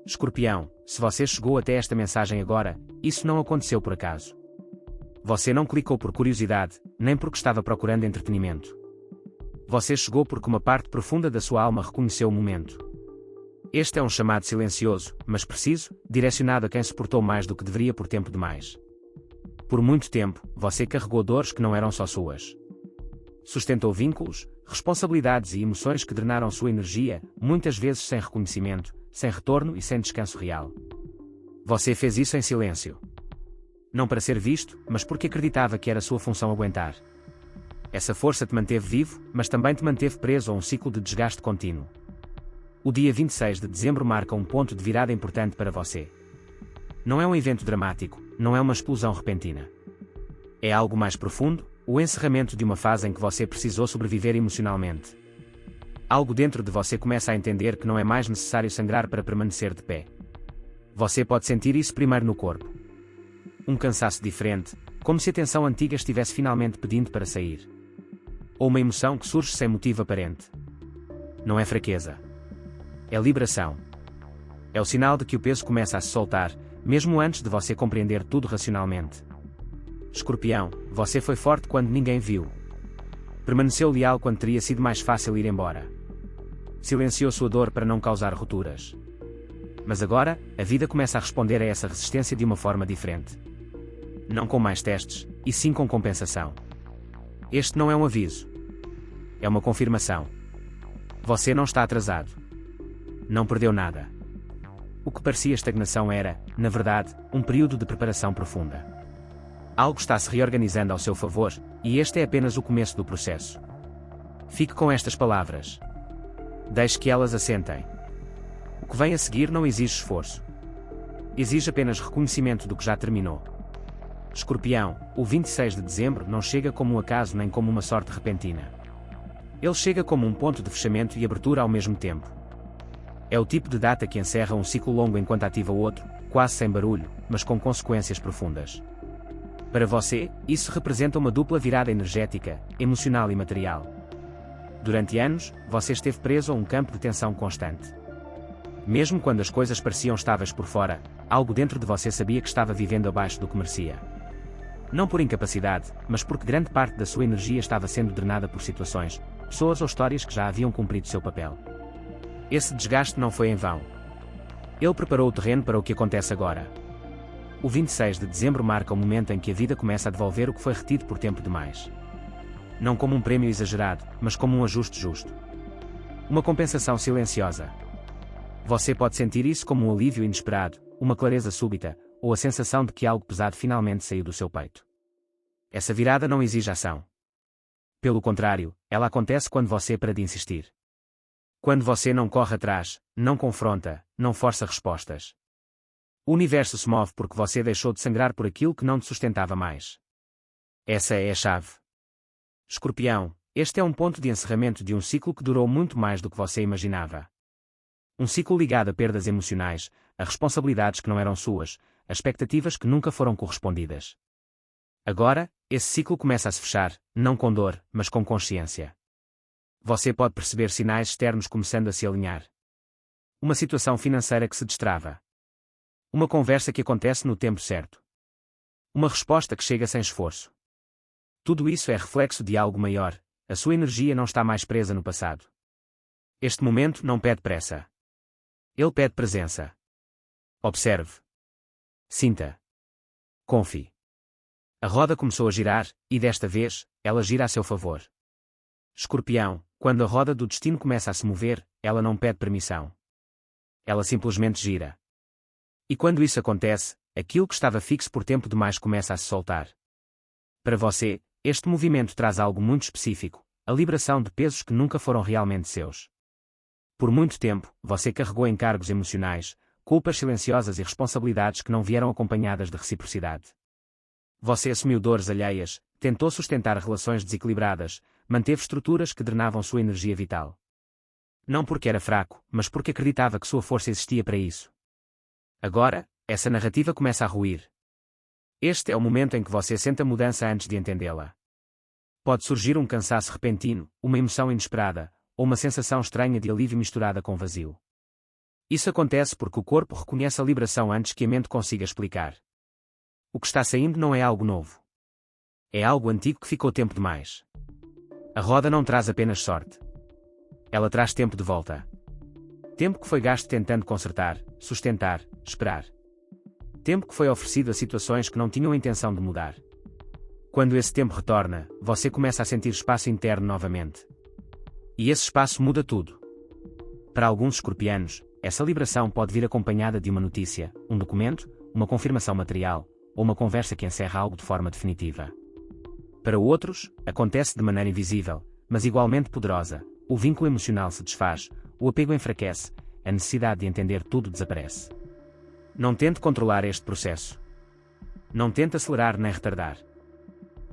Escorpião, se você chegou até esta mensagem agora, isso não aconteceu por acaso. Você não clicou por curiosidade, nem porque estava procurando entretenimento. Você chegou porque uma parte profunda da sua alma reconheceu o momento. Este é um chamado silencioso, mas preciso, direcionado a quem suportou mais do que deveria por tempo demais. Por muito tempo, você carregou dores que não eram só suas. Sustentou vínculos, responsabilidades e emoções que drenaram sua energia, muitas vezes sem reconhecimento, sem retorno e sem descanso real. Você fez isso em silêncio. Não para ser visto, mas porque acreditava que era sua função aguentar. Essa força te manteve vivo, mas também te manteve preso a um ciclo de desgaste contínuo. O dia 26 de dezembro marca um ponto de virada importante para você. Não é um evento dramático, não é uma explosão repentina. É algo mais profundo, o encerramento de uma fase em que você precisou sobreviver emocionalmente. Algo dentro de você começa a entender que não é mais necessário sangrar para permanecer de pé. Você pode sentir isso primeiro no corpo. Um cansaço diferente, como se a tensão antiga estivesse finalmente pedindo para sair. Ou uma emoção que surge sem motivo aparente. Não é fraqueza. É liberação. É o sinal de que o peso começa a se soltar, mesmo antes de você compreender tudo racionalmente. Escorpião, você foi forte quando ninguém viu. Permaneceu leal quando teria sido mais fácil ir embora. Silenciou sua dor para não causar rupturas. Mas agora, a vida começa a responder a essa resistência de uma forma diferente. Não com mais testes, e sim com compensação. Este não é um aviso. É uma confirmação. Você não está atrasado. Não perdeu nada. O que parecia estagnação era, na verdade, um período de preparação profunda. Algo está se reorganizando ao seu favor, e este é apenas o começo do processo. Fique com estas palavras. Deixe que elas assentem. O que vem a seguir não exige esforço. Exige apenas reconhecimento do que já terminou. Escorpião, o 26 de dezembro não chega como um acaso nem como uma sorte repentina. Ele chega como um ponto de fechamento e abertura ao mesmo tempo. É o tipo de data que encerra um ciclo longo enquanto ativa outro, quase sem barulho, mas com consequências profundas. Para você, isso representa uma dupla virada energética, emocional e material. Durante anos, você esteve preso a um campo de tensão constante. Mesmo quando as coisas pareciam estáveis por fora, algo dentro de você sabia que estava vivendo abaixo do que merecia. Não por incapacidade, mas porque grande parte da sua energia estava sendo drenada por situações, pessoas ou histórias que já haviam cumprido seu papel. Esse desgaste não foi em vão. Ele preparou o terreno para o que acontece agora. O 26 de dezembro marca o momento em que a vida começa a devolver o que foi retido por tempo demais. Não como um prêmio exagerado, mas como um ajuste justo. Uma compensação silenciosa. Você pode sentir isso como um alívio inesperado, uma clareza súbita, ou a sensação de que algo pesado finalmente saiu do seu peito. Essa virada não exige ação. Pelo contrário, ela acontece quando você para de insistir. Quando você não corre atrás, não confronta, não força respostas. O universo se move porque você deixou de sangrar por aquilo que não te sustentava mais. Essa é a chave. Escorpião, este é um ponto de encerramento de um ciclo que durou muito mais do que você imaginava. Um ciclo ligado a perdas emocionais, a responsabilidades que não eram suas, a expectativas que nunca foram correspondidas. Agora, esse ciclo começa a se fechar, não com dor, mas com consciência. Você pode perceber sinais externos começando a se alinhar. Uma situação financeira que se destrava. Uma conversa que acontece no tempo certo. Uma resposta que chega sem esforço. Tudo isso é reflexo de algo maior, a sua energia não está mais presa no passado. Este momento não pede pressa. Ele pede presença. Observe. Sinta. Confie. A roda começou a girar, e desta vez, ela gira a seu favor. Escorpião, quando a roda do destino começa a se mover, ela não pede permissão. Ela simplesmente gira. E quando isso acontece, aquilo que estava fixo por tempo demais começa a se soltar. Para você, este movimento traz algo muito específico, a liberação de pesos que nunca foram realmente seus. Por muito tempo, você carregou encargos emocionais, culpas silenciosas e responsabilidades que não vieram acompanhadas de reciprocidade. Você assumiu dores alheias, tentou sustentar relações desequilibradas, manteve estruturas que drenavam sua energia vital. Não porque era fraco, mas porque acreditava que sua força existia para isso. Agora, essa narrativa começa a ruir. Este é o momento em que você sente a mudança antes de entendê-la. Pode surgir um cansaço repentino, uma emoção inesperada, ou uma sensação estranha de alívio misturada com vazio. Isso acontece porque o corpo reconhece a liberação antes que a mente consiga explicar. O que está saindo não é algo novo. É algo antigo que ficou tempo demais. A roda não traz apenas sorte. Ela traz tempo de volta. Tempo que foi gasto tentando consertar, sustentar, esperar. Tempo que foi oferecido a situações que não tinham a intenção de mudar. Quando esse tempo retorna, você começa a sentir espaço interno novamente. E esse espaço muda tudo. Para alguns escorpianos, essa liberação pode vir acompanhada de uma notícia, um documento, uma confirmação material, ou uma conversa que encerra algo de forma definitiva. Para outros, acontece de maneira invisível, mas igualmente poderosa. O vínculo emocional se desfaz, o apego enfraquece, a necessidade de entender tudo desaparece. Não tente controlar este processo. Não tente acelerar nem retardar.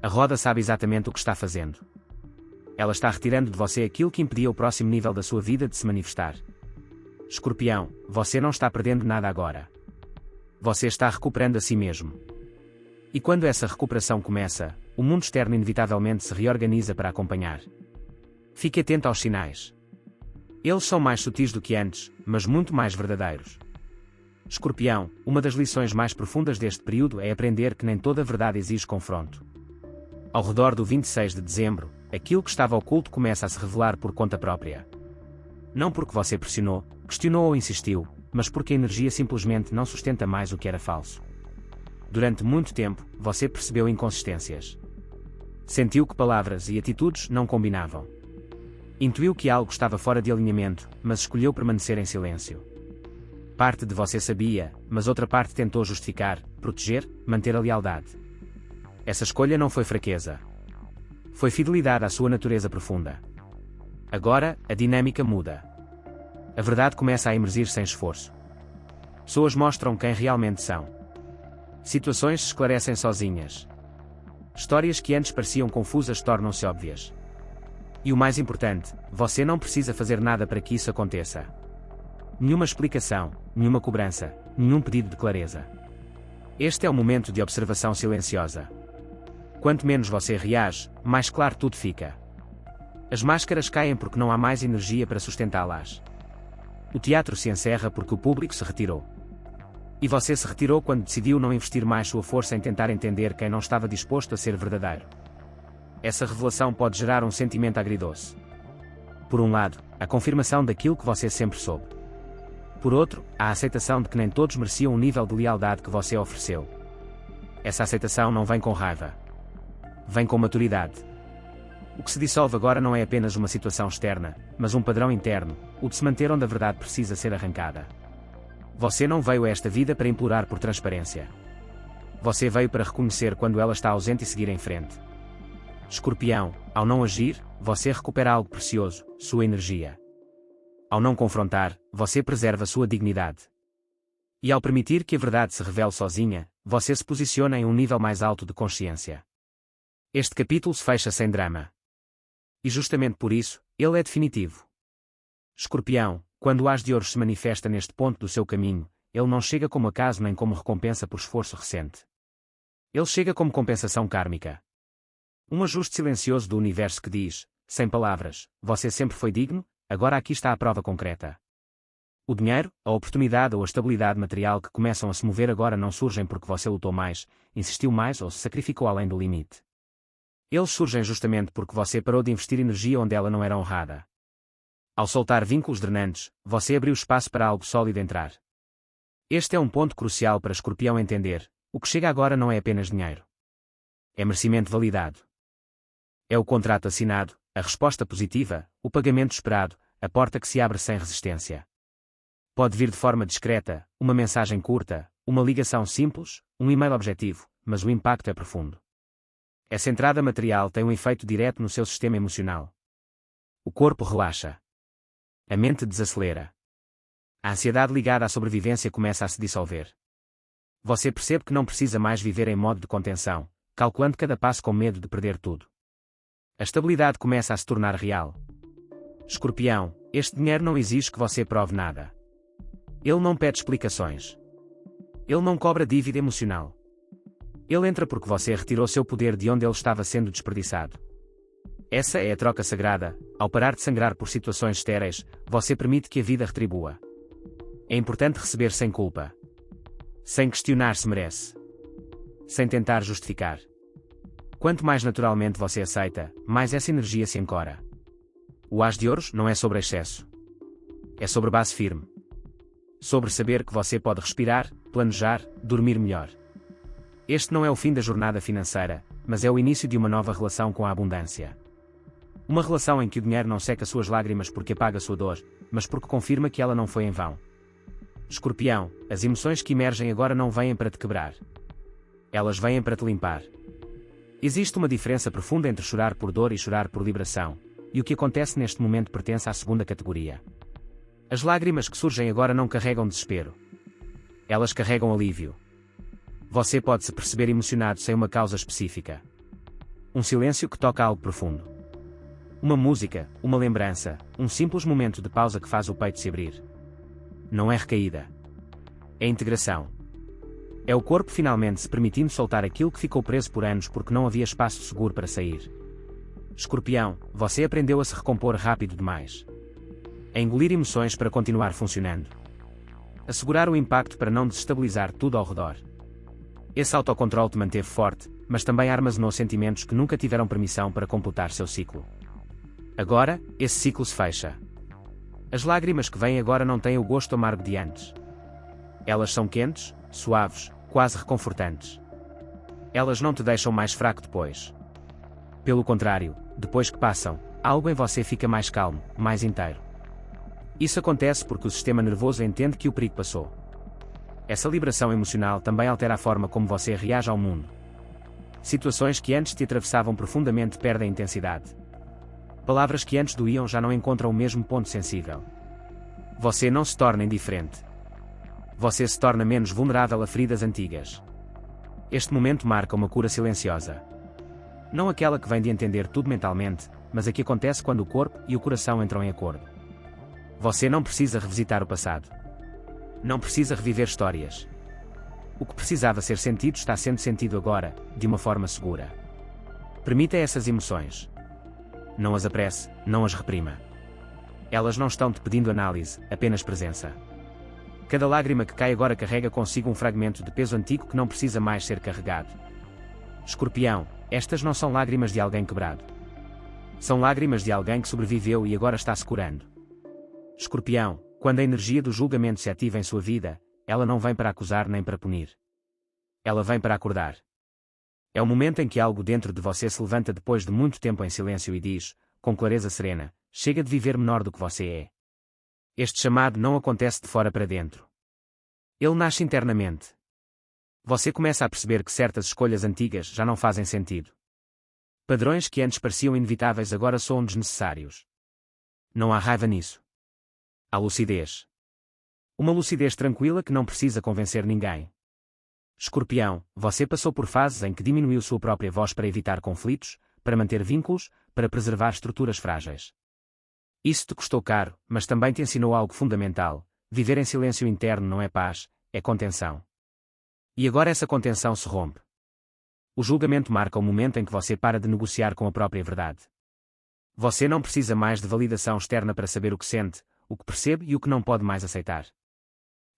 A roda sabe exatamente o que está fazendo. Ela está retirando de você aquilo que impedia o próximo nível da sua vida de se manifestar. Escorpião, você não está perdendo nada agora. Você está recuperando a si mesmo. E quando essa recuperação começa, o mundo externo inevitavelmente se reorganiza para acompanhar. Fique atento aos sinais. Eles são mais sutis do que antes, mas muito mais verdadeiros. Escorpião, uma das lições mais profundas deste período é aprender que nem toda verdade exige confronto. Ao redor do 26 de dezembro, aquilo que estava oculto começa a se revelar por conta própria. Não porque você pressionou, questionou ou insistiu, mas porque a energia simplesmente não sustenta mais o que era falso. Durante muito tempo, você percebeu inconsistências. Sentiu que palavras e atitudes não combinavam. Intuiu que algo estava fora de alinhamento, mas escolheu permanecer em silêncio. Parte de você sabia, mas outra parte tentou justificar, proteger, manter a lealdade. Essa escolha não foi fraqueza. Foi fidelidade à sua natureza profunda. Agora, a dinâmica muda. A verdade começa a emergir sem esforço. Pessoas mostram quem realmente são. Situações se esclarecem sozinhas. Histórias que antes pareciam confusas tornam-se óbvias. E o mais importante, você não precisa fazer nada para que isso aconteça. Nenhuma explicação, nenhuma cobrança, nenhum pedido de clareza. Este é o momento de observação silenciosa. Quanto menos você reage, mais claro tudo fica. As máscaras caem porque não há mais energia para sustentá-las. O teatro se encerra porque o público se retirou. E você se retirou quando decidiu não investir mais sua força em tentar entender quem não estava disposto a ser verdadeiro. Essa revelação pode gerar um sentimento agridoce. Por um lado, a confirmação daquilo que você sempre soube. Por outro, a aceitação de que nem todos mereciam o nível de lealdade que você ofereceu. Essa aceitação não vem com raiva. Vem com maturidade. O que se dissolve agora não é apenas uma situação externa, mas um padrão interno, o de se manter onde a verdade precisa ser arrancada. Você não veio a esta vida para implorar por transparência. Você veio para reconhecer quando ela está ausente e seguir em frente. Escorpião, ao não agir, você recupera algo precioso, sua energia. Ao não confrontar, você preserva sua dignidade. E ao permitir que a verdade se revele sozinha, você se posiciona em um nível mais alto de consciência. Este capítulo se fecha sem drama. E justamente por isso, ele é definitivo. Escorpião, quando o As de Ouros se manifesta neste ponto do seu caminho, ele não chega como acaso nem como recompensa por esforço recente. Ele chega como compensação kármica. Um ajuste silencioso do universo que diz, sem palavras, você sempre foi digno, agora aqui está a prova concreta. O dinheiro, a oportunidade ou a estabilidade material que começam a se mover agora não surgem porque você lutou mais, insistiu mais ou se sacrificou além do limite. Eles surgem justamente porque você parou de investir energia onde ela não era honrada. Ao soltar vínculos drenantes, você abriu espaço para algo sólido entrar. Este é um ponto crucial para Escorpião entender, o que chega agora não é apenas dinheiro. É merecimento validado. É o contrato assinado, a resposta positiva, o pagamento esperado, a porta que se abre sem resistência. Pode vir de forma discreta, uma mensagem curta, uma ligação simples, um e-mail objetivo, mas o impacto é profundo. Essa entrada material tem um efeito direto no seu sistema emocional. O corpo relaxa. A mente desacelera. A ansiedade ligada à sobrevivência começa a se dissolver. Você percebe que não precisa mais viver em modo de contenção, calculando cada passo com medo de perder tudo. A estabilidade começa a se tornar real. Escorpião, este dinheiro não exige que você prove nada. Ele não pede explicações. Ele não cobra dívida emocional. Ele entra porque você retirou seu poder de onde ele estava sendo desperdiçado. Essa é a troca sagrada. Ao parar de sangrar por situações estéreis, você permite que a vida retribua. É importante receber sem culpa. Sem questionar se merece. Sem tentar justificar. Quanto mais naturalmente você aceita, mais essa energia se ancora. O As de Ouros não é sobre excesso. É sobre base firme. Sobre saber que você pode respirar, planejar, dormir melhor. Este não é o fim da jornada financeira, mas é o início de uma nova relação com a abundância. Uma relação em que o dinheiro não seca suas lágrimas porque apaga sua dor, mas porque confirma que ela não foi em vão. Escorpião, as emoções que emergem agora não vêm para te quebrar. Elas vêm para te limpar. Existe uma diferença profunda entre chorar por dor e chorar por liberação, e o que acontece neste momento pertence à segunda categoria. As lágrimas que surgem agora não carregam desespero. Elas carregam alívio. Você pode se perceber emocionado sem uma causa específica. Um silêncio que toca algo profundo. Uma música, uma lembrança, um simples momento de pausa que faz o peito se abrir. Não é recaída. É integração. É o corpo finalmente se permitindo soltar aquilo que ficou preso por anos porque não havia espaço seguro para sair. Escorpião, você aprendeu a se recompor rápido demais. A engolir emoções para continuar funcionando. A segurar o impacto para não desestabilizar tudo ao redor. Esse autocontrole te manteve forte, mas também armazenou sentimentos que nunca tiveram permissão para completar seu ciclo. Agora, esse ciclo se fecha. As lágrimas que vêm agora não têm o gosto amargo de antes. Elas são quentes, suaves, quase reconfortantes. Elas não te deixam mais fraco depois. Pelo contrário, depois que passam, algo em você fica mais calmo, mais inteiro. Isso acontece porque o sistema nervoso entende que o perigo passou. Essa liberação emocional também altera a forma como você reage ao mundo. Situações que antes te atravessavam profundamente perdem intensidade. Palavras que antes doíam já não encontram o mesmo ponto sensível. Você não se torna indiferente. Você se torna menos vulnerável a feridas antigas. Este momento marca uma cura silenciosa. Não aquela que vem de entender tudo mentalmente, mas a que acontece quando o corpo e o coração entram em acordo. Você não precisa revisitar o passado. Não precisa reviver histórias. O que precisava ser sentido está sendo sentido agora, de uma forma segura. Permita essas emoções. Não as apresse, não as reprima. Elas não estão te pedindo análise, apenas presença. Cada lágrima que cai agora carrega consigo um fragmento de peso antigo que não precisa mais ser carregado. Escorpião, estas não são lágrimas de alguém quebrado. São lágrimas de alguém que sobreviveu e agora está se curando. Escorpião, quando a energia do julgamento se ativa em sua vida, ela não vem para acusar nem para punir. Ela vem para acordar. É o momento em que algo dentro de você se levanta depois de muito tempo em silêncio e diz, com clareza serena, chega de viver menor do que você é. Este chamado não acontece de fora para dentro. Ele nasce internamente. Você começa a perceber que certas escolhas antigas já não fazem sentido. Padrões que antes pareciam inevitáveis agora soam desnecessários. Não há raiva nisso. Há lucidez. Uma lucidez tranquila que não precisa convencer ninguém. Escorpião, você passou por fases em que diminuiu sua própria voz para evitar conflitos, para manter vínculos, para preservar estruturas frágeis. Isso te custou caro, mas também te ensinou algo fundamental: viver em silêncio interno não é paz, é contenção. E agora essa contenção se rompe. O julgamento marca o momento em que você para de negociar com a própria verdade. Você não precisa mais de validação externa para saber o que sente, o que percebe e o que não pode mais aceitar.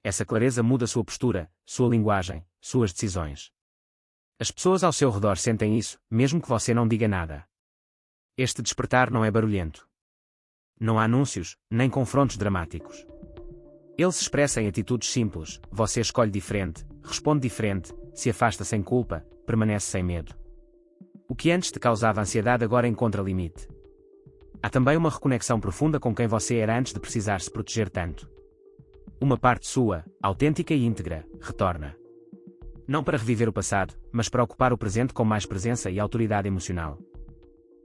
Essa clareza muda sua postura, sua linguagem, suas decisões. As pessoas ao seu redor sentem isso, mesmo que você não diga nada. Este despertar não é barulhento. Não há anúncios, nem confrontos dramáticos. Ele se expressa em atitudes simples: você escolhe diferente, responde diferente, se afasta sem culpa, permanece sem medo. O que antes te causava ansiedade agora encontra limite. Há também uma reconexão profunda com quem você era antes de precisar se proteger tanto. Uma parte sua, autêntica e íntegra, retorna. Não para reviver o passado, mas para ocupar o presente com mais presença e autoridade emocional.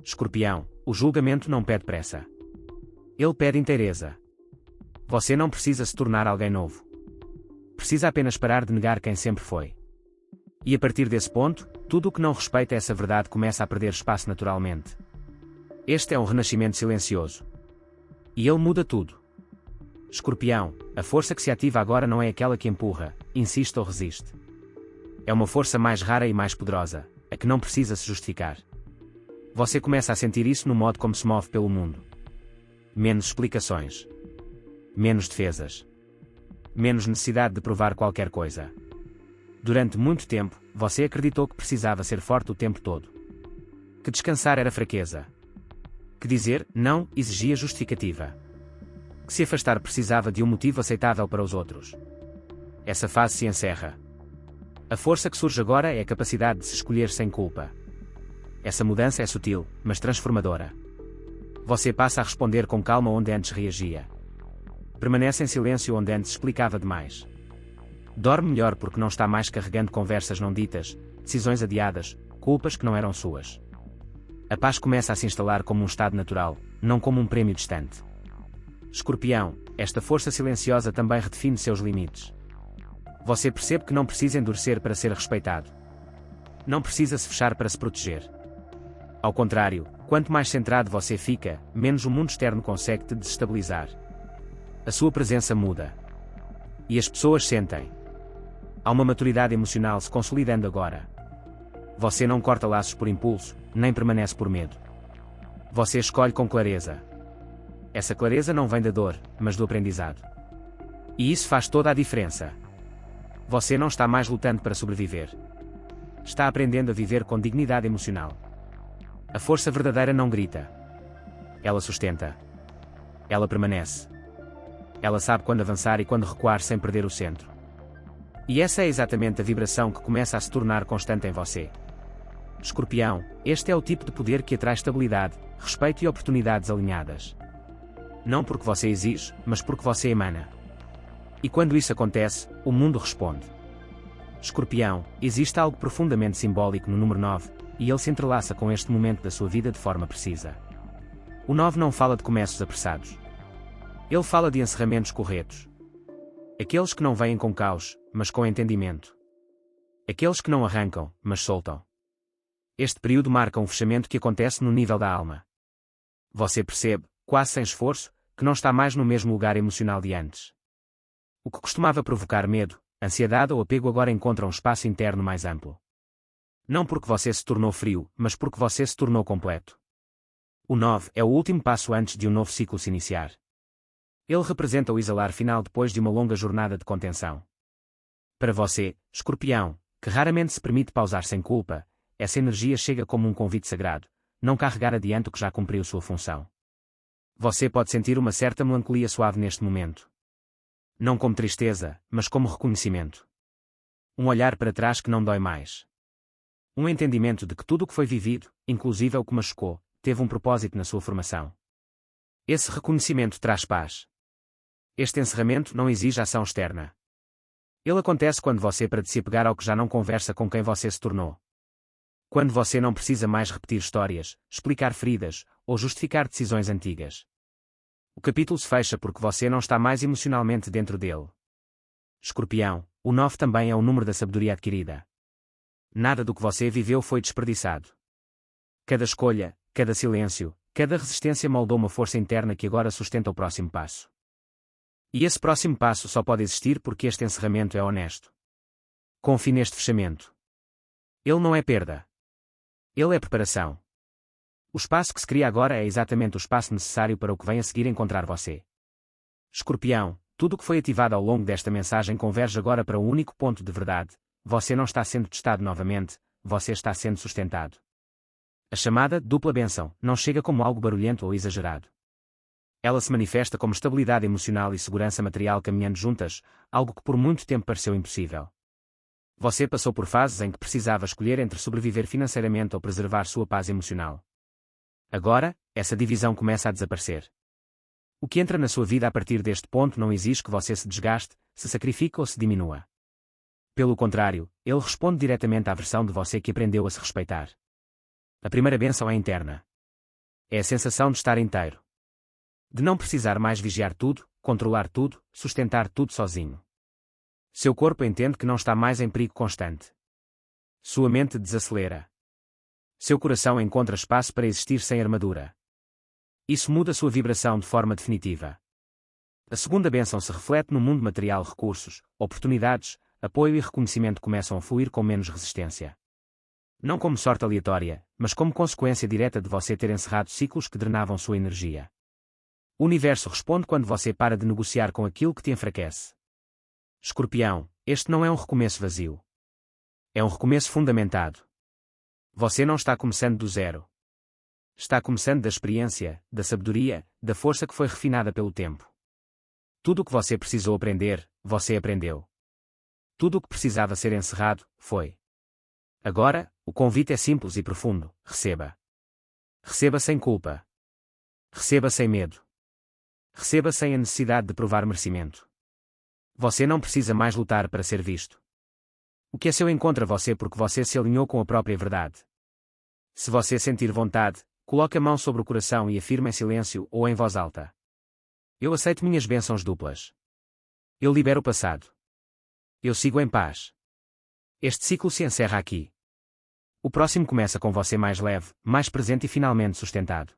Escorpião, o julgamento não pede pressa. Ele pede inteireza. Você não precisa se tornar alguém novo. Precisa apenas parar de negar quem sempre foi. E a partir desse ponto, tudo o que não respeita essa verdade começa a perder espaço naturalmente. Este é um renascimento silencioso. E ele muda tudo. Escorpião, a força que se ativa agora não é aquela que empurra, insiste ou resiste. É uma força mais rara e mais poderosa, a que não precisa se justificar. Você começa a sentir isso no modo como se move pelo mundo. Menos explicações. Menos defesas. menos necessidade de provar qualquer coisa. Durante muito tempo, você acreditou que precisava ser forte o tempo todo. Que descansar era fraqueza. Que dizer não exigia justificativa. Que se afastar precisava de um motivo aceitável para os outros. Essa fase se encerra. A força que surge agora é a capacidade de se escolher sem culpa. Essa mudança é sutil, mas transformadora. Você passa a responder com calma onde antes reagia. Permanece em silêncio onde antes explicava demais. Dorme melhor porque não está mais carregando conversas não ditas, decisões adiadas, culpas que não eram suas. A paz começa a se instalar como um estado natural, não como um prêmio distante. Escorpião, esta força silenciosa também redefine seus limites. Você percebe que não precisa endurecer para ser respeitado. Não precisa se fechar para se proteger. Ao contrário, quanto mais centrado você fica, menos o mundo externo consegue te desestabilizar. A sua presença muda. E as pessoas sentem. Há uma maturidade emocional se consolidando agora. Você não corta laços por impulso, nem permanece por medo. Você escolhe com clareza. Essa clareza não vem da dor, mas do aprendizado. E isso faz toda a diferença. Você não está mais lutando para sobreviver. Está aprendendo a viver com dignidade emocional. A força verdadeira não grita. Ela sustenta. Ela permanece. Ela sabe quando avançar e quando recuar sem perder o centro. E essa é exatamente a vibração que começa a se tornar constante em você. Escorpião, este é o tipo de poder que atrai estabilidade, respeito e oportunidades alinhadas. Não porque você exige, mas porque você emana. E quando isso acontece, o mundo responde. Escorpião, existe algo profundamente simbólico no número 9, e ele se entrelaça com este momento da sua vida de forma precisa. O 9 não fala de começos apressados. Ele fala de encerramentos corretos. Aqueles que não vêm com caos, mas com entendimento. Aqueles que não arrancam, mas soltam. Este período marca um fechamento que acontece no nível da alma. Você percebe, quase sem esforço, que não está mais no mesmo lugar emocional de antes. O que costumava provocar medo, ansiedade ou apego agora encontra um espaço interno mais amplo. Não porque você se tornou frio, mas porque você se tornou completo. O 9 é o último passo antes de um novo ciclo se iniciar. Ele representa o exalar final depois de uma longa jornada de contenção. Para você, Escorpião, que raramente se permite pausar sem culpa, essa energia chega como um convite sagrado, não carregar adiante o que já cumpriu sua função. Você pode sentir uma certa melancolia suave neste momento. Não como tristeza, mas como reconhecimento. Um olhar para trás que não dói mais. Um entendimento de que tudo o que foi vivido, inclusive o que machucou, teve um propósito na sua formação. Esse reconhecimento traz paz. Este encerramento não exige ação externa. Ele acontece quando você para de se apegar ao que já não conversa com quem você se tornou. Quando você não precisa mais repetir histórias, explicar feridas, ou justificar decisões antigas. O capítulo se fecha porque você não está mais emocionalmente dentro dele. Escorpião, o 9 também é o número da sabedoria adquirida. Nada do que você viveu foi desperdiçado. Cada escolha, cada silêncio, cada resistência moldou uma força interna que agora sustenta o próximo passo. E esse próximo passo só pode existir porque este encerramento é honesto. Confie neste fechamento. Ele não é perda. Ele é preparação. O espaço que se cria agora é exatamente o espaço necessário para o que vem a seguir encontrar você. Escorpião, tudo o que foi ativado ao longo desta mensagem converge agora para um único ponto de verdade. Você não está sendo testado novamente, você está sendo sustentado. A chamada dupla bênção não chega como algo barulhento ou exagerado. Ela se manifesta como estabilidade emocional e segurança material caminhando juntas, algo que por muito tempo pareceu impossível. Você passou por fases em que precisava escolher entre sobreviver financeiramente ou preservar sua paz emocional. Agora, essa divisão começa a desaparecer. O que entra na sua vida a partir deste ponto não exige que você se desgaste, se sacrifique ou se diminua. Pelo contrário, ele responde diretamente à versão de você que aprendeu a se respeitar. A primeira bênção é interna. É a sensação de estar inteiro. De não precisar mais vigiar tudo, controlar tudo, sustentar tudo sozinho. Seu corpo entende que não está mais em perigo constante. Sua mente desacelera. Seu coração encontra espaço para existir sem armadura. Isso muda sua vibração de forma definitiva. A segunda bênção se reflete no mundo material. Recursos, oportunidades, apoio e reconhecimento começam a fluir com menos resistência. Não como sorte aleatória, mas como consequência direta de você ter encerrado ciclos que drenavam sua energia. O universo responde quando você para de negociar com aquilo que te enfraquece. Escorpião, este não é um recomeço vazio. É um recomeço fundamentado. Você não está começando do zero. Está começando da experiência, da sabedoria, da força que foi refinada pelo tempo. Tudo o que você precisou aprender, você aprendeu. Tudo o que precisava ser encerrado, foi. Agora, o convite é simples e profundo: receba. Receba sem culpa. Receba sem medo. Receba sem a necessidade de provar merecimento. Você não precisa mais lutar para ser visto. O que é seu encontra você porque você se alinhou com a própria verdade. Se você sentir vontade, coloque a mão sobre o coração e afirme em silêncio ou em voz alta: eu aceito minhas bênçãos duplas. Eu libero o passado. Eu sigo em paz. Este ciclo se encerra aqui. O próximo começa com você mais leve, mais presente e finalmente sustentado.